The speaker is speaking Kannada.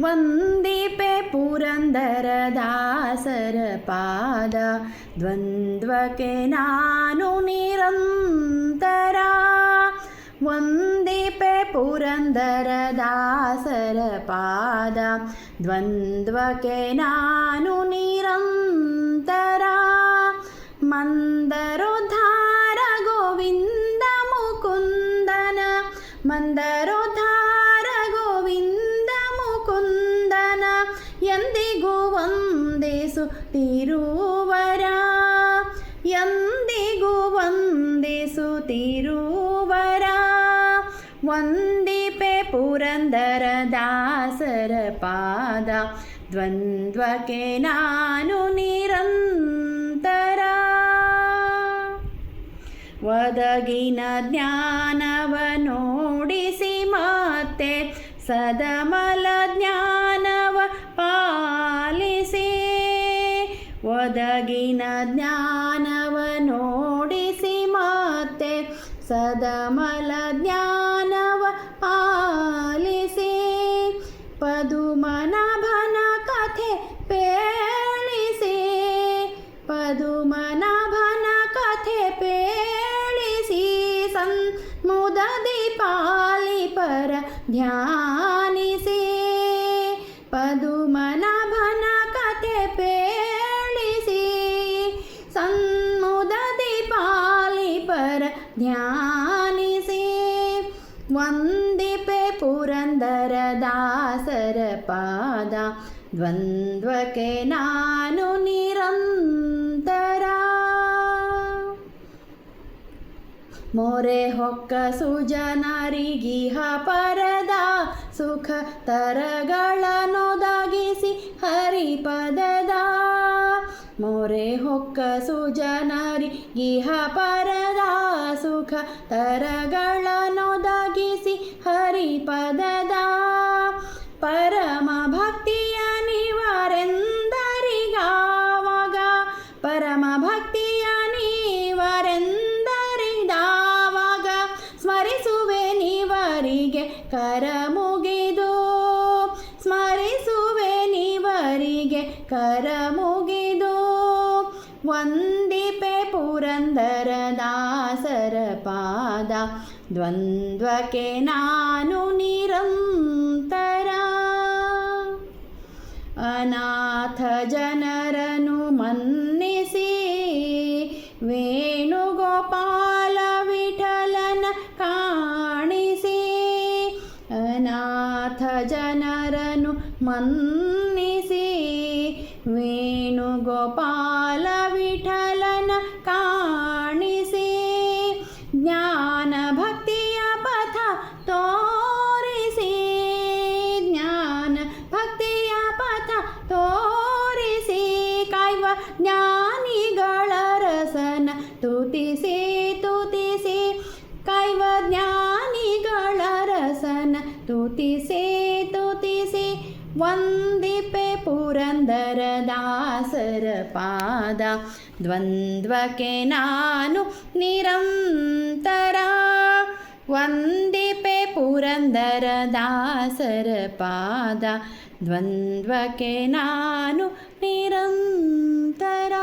ವಂದಿಪೆ ಪುರಂದರದಾಸರ ಪಾದ ದ್ವಂದ್ವಕ್ಕೆ ನಾನು ನಿರಂತರ ವಂದಿಪೆ ಪುರಂದರದಾಸರ ಪಾದ ದ್ವಂದ್ವಕ್ಕೆ ನಾನು ನಿರಂತರ ಮಂದರೋದ್ಧಾರ ಗೋವಿಂದ ಮುಕುಂದನ ಮಂದರೋದ್ಧಾರ ಗೋವಿಂದ ಮುಕುಂದನ ಎಂದಿಗೂ ವಂದಿಸುತ್ತಿರುವರ ಎಂದಿಗೂ ವಂದಿಸುತ್ತಿರುವರ ವಂದಿಪೆ ಪುರಂದರದಾಸರ ಪಾದ ದ್ವಂದ್ವಕ್ಕೆ ನಾನು ನಿರಂತರ ಒದಗಿನ ಜ್ಞಾನವ ನೋಡಿಸಿ ಮತ್ತೆ ಸದಮಲ ಜ್ಞಾನವ ಪಾಲಿಸಿ ಒದಗಿನ ಜ್ಞಾನವ ನೋಡಿಸಿ ಮತ್ತೆ ಸದಮಲ ಜ್ಞಾನವ ಪಾಲಿಸಿ ಪದುಮನಾಭನ ಕಥೆ ಪೇಳಿಸಿ ಪದುಮನಾಭನ ಕಥೆ ಪೇಳಿಸಿ ಸನ್ಮುದದಿ ಪಾಲಿಪರ ಧ್ಯಾನಿಸಿ ಪದುಮನಾಭನ ಕಥೆ ಪೇಳಿಸಿ ಸನ್ಮುದದಿ ಪಾಲಿಪರ ಧ್ಯಾನಿಸಿ ವಂದಿಪೆ ಪುರಂದರದಾಸರ ಪಾದ ದ್ವಂದ್ವಕ್ಕೆ ನಾನು ನಿರಂತರ ಮೊರೆ ಹೊಕ್ಕ ಸುಜನರಿಗಿಹ ಪರದ ಸುಖ ತರಗಳನ್ನೊದಗಿಸಿ ಹರಿಪದದ ಮೊರೆ ಹೊಕ್ಕ ಸುಜನರಿಗಿಹ ಪರದ ಸುಖ ತರಗಳನ್ನೊದಗಿಸಿ ಹರಿಪದದ ಪರಮ ಭಕ್ತಿಯ ನೀವರೆಂದರಿಗಾವಾಗ ಪರಮ ಭಕ್ತಿಯ ನೀವರೆಂದರಿದಾವಾಗ ಸ್ಮರಿಸುವೆ ನೀವರಿಗೆ ಕರ ಮುಗಿದು ಸ್ಮರಿಸುವೆ ನೀವರಿಗೆ ಕರ ಮುಗಿದು ವಂದಿಪೆ ಪುರಂದರದಾಸರ ಪಾದ ದ್ವಂದ್ವಕ್ಕೆ ನಾನು ನಿರಂತರ ಅನಾಥ ಜನರನ್ನು ಮನ್ನಿಸಿ ವೇಣುಗೋಪಾಲ ವಿಠಲನ ಕಾಣಿಸಿ ಅನಾಥ ಜನರನ್ನು ಮನ್ನಿಸಿ ವೇಣುಗೋಪಾಲ ವಿಠಲನ ಕಾಣಿಸಿ ಜ್ಞಾನ ಭಕ್ತಿಯ ಪಥ ತೋರಿಸಿ ಜ್ಞಾನ ಭಕ್ತಿಯ ಪಥ ತೋರಿಸಿ ಕಾಯ್ವ ಜ್ಞಾನಿಗಳ ರಸನ ತುತಿಸಿ ತುತಿಸಿ ಕಾಯ್ವ ಜ್ಞಾನಿಗಳ ರಸನ ತುತಿಸಿ ತುತಿಸಿ ವಂದಿಪೆ ಪುರಂದರದಾಸರ ಪಾದ ದ್ವಂದ್ವಕ್ಕೆ ನಾನು ನಿರಂತರ ವಂದಿಪೆ ಪುರಂದರದಾಸರ ಪಾದ ದ್ವಂದ್ವಕ್ಕೆ ನಾನು ನಿರಂತರ